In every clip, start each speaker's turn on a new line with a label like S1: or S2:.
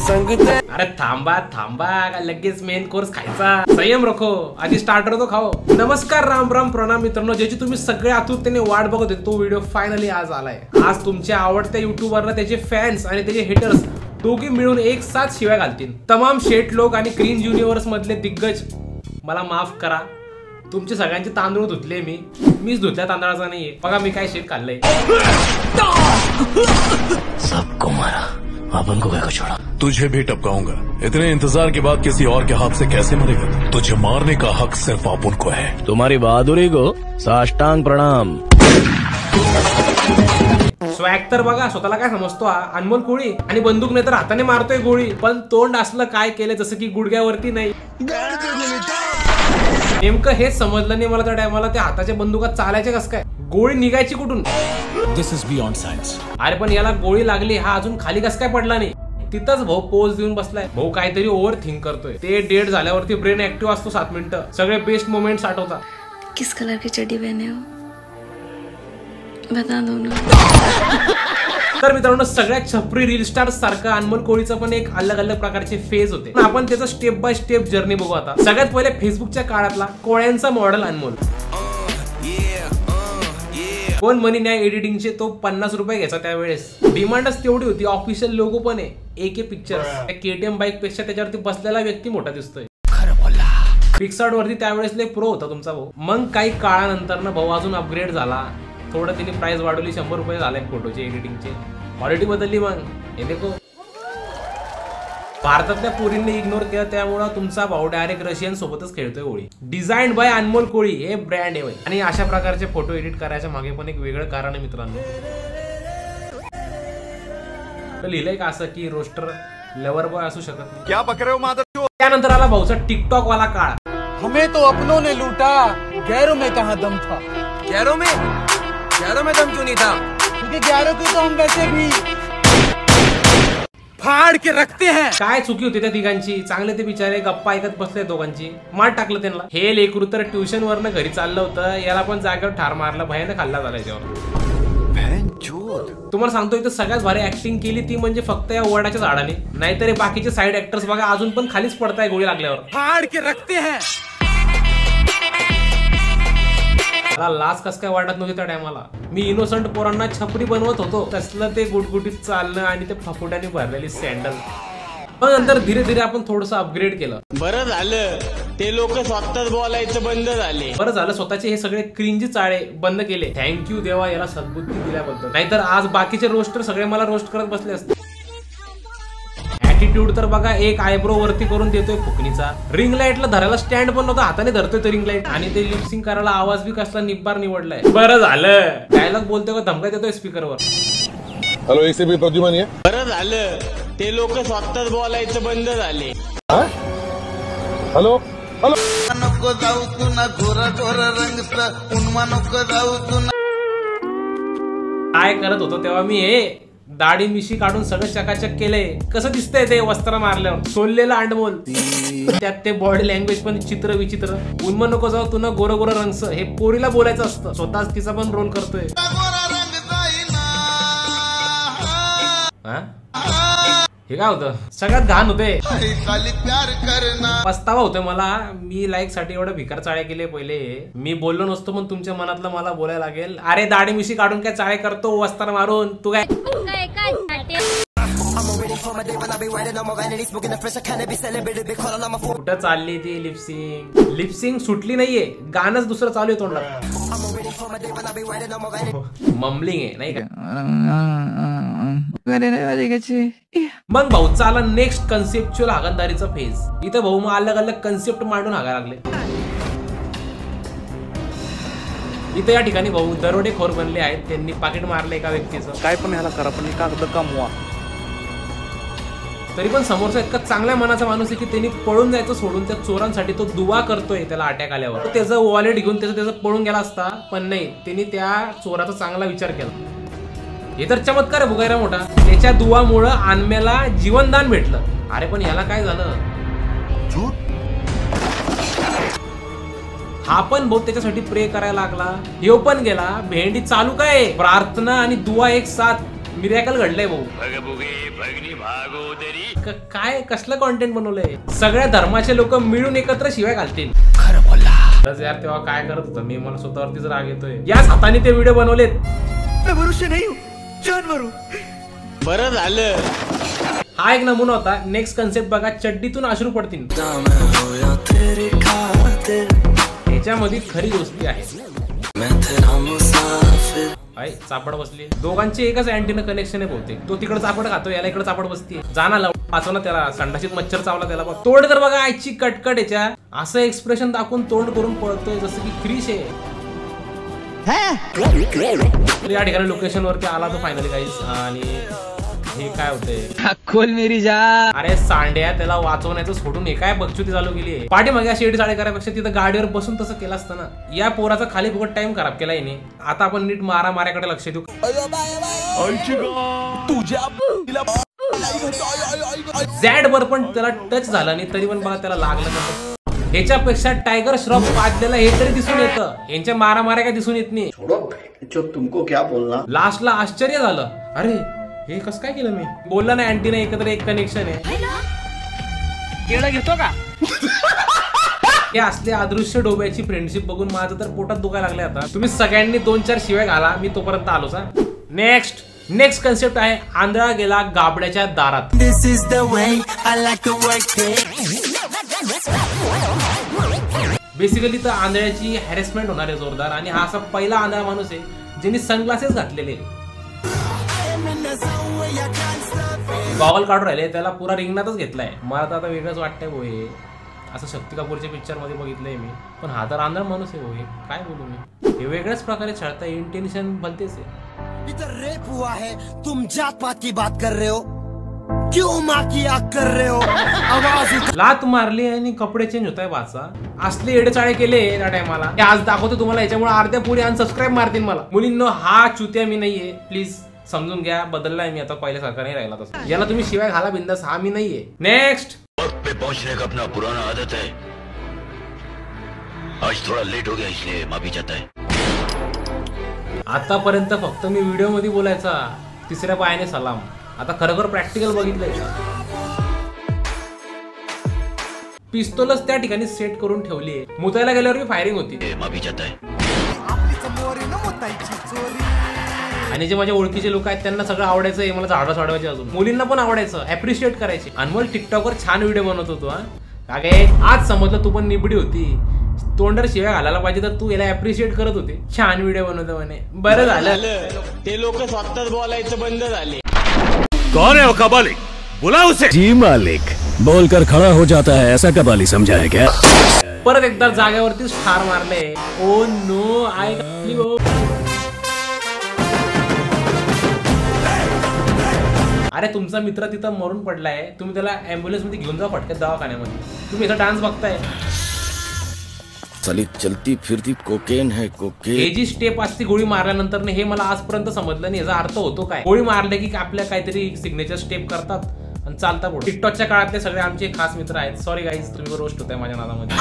S1: संगीत।
S2: अरे थांबा थांबा, लगेच मेन कोर्स खायचा, संयम रखो, आधी स्टार्टर तो खाओ। नमस्कार, राम राम, प्रणाम मित्रांनो, ज्याची तुम्ही सगळे आतुरतेने वाट बघत होते तो व्हिडिओ फायनली आज आलाय। आज तुमच्या आवडत्या युट्यूबरला त्याचे फॅन्स आणि त्याचे हेटर्स दोघे मिळून एक साथ शिव्या घालतील। तमाम शेट लोक आणि क्रींज युनिव्हर्स मधले दिग्गज मला माफ करा, तुमचे सगळ्यांचे तांदूळ धुतले मीच धुतल्या तांदळाचा नाहीये। बघा मी काय शेट खाल्लंय।
S3: सबको मारा, अपन को क्या छोड़ा।
S4: तुझे भी टपकाऊंगा। इतने इंतजार के बाद किसी और के हाथ से कैसे मरेगा? तुझे मारने का हक सिर्फ अपन को है।
S3: तुम्हारी बहादुरी को साष्टांग प्रणाम।
S2: स्वॅग तर बघा, स्वतःला काय समजतो हा अनमोल कोळी, आणि बंदूक नाही तर हाताने मारतोय गोळी, पण तोंड असलं काय केलं जसं की गुडघ्यावरती नाही। नेमकं हेच समजलं नाही मला त्या टायमाला, त्या हाताच्या बंदुकात चालायचे कस काय, गोळी निघायची कुठून?
S4: दिस इज बियॉन्ड सायन्स।
S2: अरे पण याला गोळी लागली, हा अजून खाली कस काय पडला नाही? तिथंच भाऊ पोज देऊन बसलाय। भाऊ काहीतरी ओव्हर थिंक करतोय। ते डेट झाल्यावरती ब्रेन ऍक्टिव्ह असतो 7 मिनिटं, सगळे बेस्ट मोमेंट्स आठवतात।
S5: किस कलर की चड्डी पहने हो बता दो ना।
S2: तर मित्रांनो, सगळ्यात छपरी रील स्टार सारखा अनमोल कोळीचा पण एक अलग अलग प्रकारचे फेज होते। आपण त्याचा स्टेप बाय स्टेप जर्नी बघू आता। सगळ्यात पहिले फेसबुकच्या काळातला कोळ्यांचा मॉडेल अनमोल। पण मनी न्याय एडिटिंगचे तो 50 रुपये घ्यायचा त्यावेळेस, डिमांडच तेवढी होती। ऑफिशियल लोगो पण आहे AK पिक्चर्स। KTM बाईक पेक्षा त्याच्यावरती बसलेला व्यक्ती मोठा दिसतोय। पिक्सार्ट वरती त्यावेळेस लय प्रो होता तुमचा भाऊ। मग काही काळानंतर ना भाऊ अजून अपग्रेड झाला, थोडं तिने प्राइस वाढवली, 100 रुपये झाले फोटोचे एडिटिंगचे, क्वालिटी बदलली। मग हे देखो, भारतातल्या पोरींनी इग्नोर केलं, त्यामुळे तुमचा भाऊ डायरेक्ट रशियन सोबतच खेळतोय होळी। डिझाइन्ड बाय अनमोल कोळी हे ब्रँड आहे। आणि अशा प्रकारचे फोटो एडिट करायच्या मागे पण एक वेगळं कारण आहे मित्रांनो। तर लिहिलंय का असं की रोस्टर लवर बॉय असू शकत नाही।
S1: क्या बक रहे हो मादर?
S2: त्यानंतर आला भाऊचा टिकटॉक वाला काळ।
S6: हमें तो अपनों ने लूटा, गैरों में कहाँ दम था।
S1: गैरों में दम क्यों नहीं था?
S6: क्योंकि गैरों को तो हम वैसे भी फाड़ के रखते हैं।
S2: काय चुकी होती त्या तिघांची? चांगले ते बिचारे गप्पा ऐकत बसले दोघांची, मार टाकलं त्यांना। हे लेकरू तर ट्युशन वरनं घरी चाललं होतं, याला पण जागेवर ठार मारला, भयानक हल्ला झाला याच्यावर। तुम्हाला सांगतो, इथं सगळ्यात भारी ऍक्टिंग केली ती म्हणजे फक्त या वडाच्या झाडाने, नाहीतर बाकीचे साइड ऍक्टर्स बघा अजून पण खालीच पडताय गोळी लागल्यावर।
S6: फाड़ के रखते हैं।
S2: मला लाज कस काय वाटत नव्हती त्या टायमाला। मी इनोसंट पोरांना छपरी बनवत होतो, तसलं ते गुटगुटीत चालणं आणि ते फफुट्याने भरलेली सँडल। पण नंतर धीरे धीरे आपण थोडस अपग्रेड केलं।
S7: बरं झालं ते लोक स्वतःच बोलायचं बंद झाले।
S2: बरं झालं स्वतःचे हे सगळे क्रिंज चाळे बंद केले। थँक्यू देवा याला सद्बुद्धी दिल्याबद्दल, नाहीतर आज बाकीचे रोस्टर सगळे मला रोस्ट करत बसले असते। ऍटिट्यूड तर बघा, एक आयब्रो वरती करून देतोय फुकणीचा, रिंग लाईटला धरायला स्टँड पण नव्हता, हाताने धरतोय तो रिंग लाईट, आणि ते लिपसिंग करायला आवाज बी कसला निब्बार निवडलाय। बरं झालं डायलॉग बोलतोय का धमका देतोय स्पीकरवर।
S4: हेलो, एक से भी प्रद्युमन है।
S7: बरं झालं ते लोक स्वतःच बोलायचं बंद झाले।
S4: हेलो
S1: नको जाऊ तू ना गोरा गोरा रंगचा उन्मा, नको जाऊ तू ना।
S2: काय करत होतो तेव्हा मी? हे दाढी मिशी काढून सगळं चकाचक केलंय, कसं दिसतंय ते वस्त्र मारल्यावर, सोललेलं अंडमोल, त्यात ते बॉडी लँग्वेज पण चित्र विचित्र। उन्मा नको जाऊ तू ना गोरा गोरा रंगच, हे पोरीला बोलायचं असतं, स्वतःच तिचा पण रोल करतोय। हे काय होतं? सगळ्यात घाण होते, पस्तावा होतोय मला। मी लाईक साठी एवढं भिकार चाळे केले पहिले, मी बोललो नसतो, पण तुमच्या मनातलं मला बोलायला लागेल। अरे दाढी मिशी काढून काय चाळे करतो वस्त्र मारून? तू काय कुठं चालली ती लिपसिंग? लिपसिंग सुटली नाहीये, गाणंच दुसरं चालू आहे तोंडात, ममलिंग आहे नाही का? मग भाऊ चाला नेक्स्ट कन्सेप्च्युअल हागणदारीचा फेज। इथं भाऊ मग अलग अलग कन्सेप्ट मांडून हागायला लागले। इथे या ठिकाणी भाऊ दरोडेखोर बनले आहेत, त्यांनी पाकिट मारलं एका व्यक्तीचं।
S6: काय पण ह्याला करा, पण कागद कमवा।
S2: तरी पण समोरचा इतका चांगल्या मनाचा माणूस आहे की त्यांनी पळून जायचं सोडून त्या चोरांसाठी तो दुवा करतोय त्याला अटॅक आल्यावर। त्याचं वॉलेट घेऊन त्याचं पळून गेला असता, पण नाही, त्यांनी त्या चोराचा चांगला विचार केला। हे तर चमत्कार आहे बुगायरा मोठा। त्याच्या दुवामुळं आनम्याला जीवनदान भेटलं। अरे पण याला काय झालं? हा पण बहुत त्याच्यासाठी प्रे करायला लागला, ह्यो पण गेला, भेंडी चालू काय, प्रार्थना आणि दुआ एक साथ। मिरॅकल घडलंय भाऊ. काय कसलं कॉन्टेंट बनवलंय. सगळ्या धर्माचे लोक मिळून एकत्र शिवाय घालतील. खरं बोलला यार. तेव्हा काय करत होतं मी. मला स्वतःवरतीच राग येतोय. याच हाताने ते व्हिडिओ बनवलेत.
S7: बरं झालं.
S2: हा एक नमुना होता. नेक्स्ट कन्सेप्ट बघा. चड्डीतून अश्रू पडतील. ह्याच्यामध्ये खरी गोष्टी आहे. चापड बसली. दोघांची एकच अँटीना कनेक्शन आहे बहुतेक. तो तिकडे चापड खातो, याला इकडे चापड बसती. जाना वाचव ना त्याला. संडाशीत मच्छर चावला त्याला. तोंड तर बघा आईची कटकट. याच्या असं एक्सप्रेशन दाखवून तोंड करून पळतोय जसं की क्रिश आहे. या ठिकाणी लोकेशन वरती आला तो फायनली गाईस. आणि हे काय होतंय.
S6: खोल मेरी जा.
S2: अरे सांड्या त्याला वाचवण्याचं सोडून हे काय बकचुती चालू केली आहे. पाठीमागे शेडी साडे करायपेक्षा तिथं गाडीवर बसून तसं केलं असतं ना. या पोराचा खाली फुकट टाइम खराब केला याने. आता आपण नीट मारामाऱ्याकडे लक्ष देऊ. झॅड वर पण त्याला टच झाला नाही तरी पण बघा त्याला लागलं कसं. ह्याच्यापेक्षा टायगर श्रॉफ पाजलेला हे तरी दिसून येतं. यांच्या मारामाऱ्या काय दिसून येत नाही.
S1: तुमको क्या बोलना.
S2: लास्टला आश्चर्य झालं. अरे हे कसं काय केलं मी. बोलला ना अँटीना एकत्र एक कनेक्शन आहे.
S6: केळं घेतो का.
S2: हे असले अदृश्य डोब्याची फ्रेंडशिप बघून माझं तर पोटात दुखायला लागले. आता तुम्ही सगळ्यांनी 2-4 शिवाय घाला. मी तोपर्यंत आलोच. नेक्स्ट कन्सेप्ट आहे. आंधळा गेला गाबड्याच्या दारात. बेसिकली तर आंधळ्याची हॅरेसमेंट होणार आहे जोरदार. आणि हा असा पहिला आंधळा माणूस आहे ज्यांनी सनग्लासेस घातलेले. गॉगल काढून राहिले. त्याला पुरा रिंगणातच घेतलाय. मला तर आता वेगळंच वाटतंय भाऊ. हे असं शक्ती कपूरच्या पिक्चर मध्ये बघितलंय मी. पण हा तर आंधळा माणूस आहे भाऊ. हे काय बोलू मी. हे वेगळ्याच प्रकारे छळता. इंटेन्शन भलतेच आहे.
S8: इधर रेप हुआ है. तुम जात पात की बात कर रहे हो. क्यों माँ की आग कर रहे हो. आवाज
S2: लात मारली आणि कपडे चेंज होत आहे वाचा. असले एडेचाळे केले त्या टायमाला. आज दाखवतो तुम्हाला. याच्यामुळे अर्ध्या पुढे अनसबस्क्राईब मारतील मला. मुलींनो हा चुत्या मी नाहीये. प्लीज समजून घ्या. बदललाय मी आता. पहिल्यासारखा नाही राहिला तसं. याला तुम्ही शिवाय घाला बिंदास. हा मी नाहीये. नेक्स्ट.
S3: वक्त पे पहुंचने का अपना पुराना आदत है. आज थोड़ा लेट हो गया इसलिए माफी चाहता है.
S2: आतापर्यंत फक्त मी व्हिडिओ मध्ये बोलायचा. तिसऱ्या पायाने सलाम. आता खरोखर प्रॅक्टिकल बघितलंय. पिस्तोलच त्या ठिकाणी सेट करून ठेवली आहे. मुतायला गेल्यावर फायरिंग होती.
S3: माफी चाहता है.
S2: आणि जे माझ्या ओळखीचे लोक आहेत त्यांना सगळं आवडायचं. हे मला झाडं सोडवायचे. अजून मुलींना पण आवडायचं. अप्रिशिएट करायचे. अनमोल टिकटॉकवर छान व्हिडिओ बनवत होतो. हा काय आज समजलं तू पण निबडी होती. तोंडर शिवाय घालायला पाहिजे तर तू याला अप्रिशिएट करत होते. छान व्हिडिओ बनवतो म्हणे. बरं झालं
S7: ते लोक स्वतःच बोलायचं बंद झाले.
S3: कौन है वो कबालिक. बुला उसे. जी मालिक बोलकर खड़ा हो जाता है. ऐसा कबाली समझा है क्या.
S2: परत एकदा जागेवरती ठार मारले. ओ नो आय. अरे तुमचा मित्र तिथं मरून पडलाय. तुम्ही त्याला ऍम्ब्युलन्स मध्ये घेऊन जा फटक्यात दवाखान्यामध्ये. तुम्ही याचा डान्स बघताय.
S3: चलती फिरती कोकेन है कोकेन.
S2: हे जी स्टेप असते गोळी मारल्यानंतर हे मला आजपर्यंत समजलं नाही. याचा अर्थ होतो काय. गोळी मारले की आपल्या काहीतरी सिग्नेचर स्टेप करतात आणि चालता पुढे. टिकटॉकच्या काळातले सगळे आमचे खास मित्र आहेत. सॉरी गाईज तुम्ही रोस्ट होताय माझ्या नादामध्ये.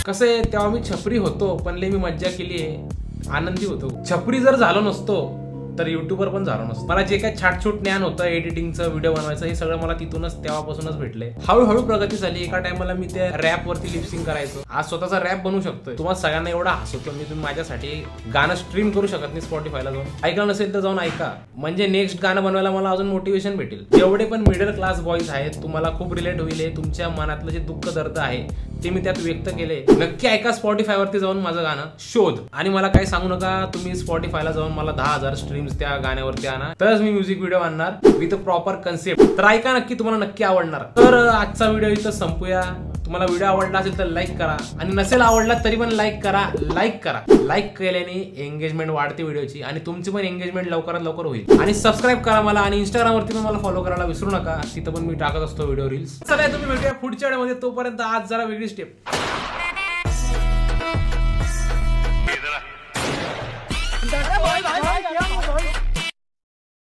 S2: कसं आहे तेव्हा मी छपरी होतो पण लय मी मज्जा केली आहे. आनंदी होतो. छपरी जर झालो नसतो तर युट्यूबर पण झालो नसतो. मला जे काय छाटछूट ज्ञान होतं एडिटिंगचं व्हिडिओ बनवायचं हे सगळं मला तिथूनच तेव्हापासूनच भेटलंय. हळूहळू प्रगती झाली. एका टाइमला मी त्या रॅप वरती लिपसिंग करायचो. आज स्वतःचा रॅप बनवू शकतोय. तुम्हाला सगळ्यांना एवढा हसवतो मी. तुम्ही माझ्यासाठी गाणं स्ट्रीम करू शकत नाही स्पॉटिफायला जाऊन. ऐकलं नसेल तर जाऊन ऐका. म्हणजे नेक्स्ट गाणं बनवायला मला अजून मोटिवेशन भेटेल. जेवढे पण मिडल क्लास बॉईज आहेत तुम्हाला खूप रिलेट होईल. तुमच्या मनातलं जे दुःख दर्द आहे ते मी त्यात व्यक्त केले. नक्की ऐका. स्पॉटिफाय वरती जाऊन माझं गाणं शोध. आणि मला काय सांगू नका. तुम्ही स्पॉटिफायला जाऊन मला 10,000 स्ट्रीम्स त्या गाण्यावरती आणा तरच मी म्युझिक व्हिडिओ आणणार विथ प्रॉपर कन्सेप्ट. तर ऐका नक्की. तुम्हाला नक्की आवडणार. तर आजचा व्हिडिओ इथं संपूया. तुम्हाला व्हिडिओ आवडला असेल तर लाईक करा. आणि नसेल आवडला तरी पण लाईक करा. लाईक केल्याने एंगेजमेंट वाढते व्हिडिओची. आणि तुमची पण एंगेजमेंट लवकरात लवकर होईल. आणि सबस्क्राईब करा मला. आणि इंस्टाग्राम वरती पण मला फॉलो करायला विसरू नका. तिथं पण मी टाकत असतो व्हिडिओ रील्स. चला तुम्ही भेटूया पुढच्या व्हिडिओमध्ये. तोपर्यंत आज जरा वेगळी स्टेप.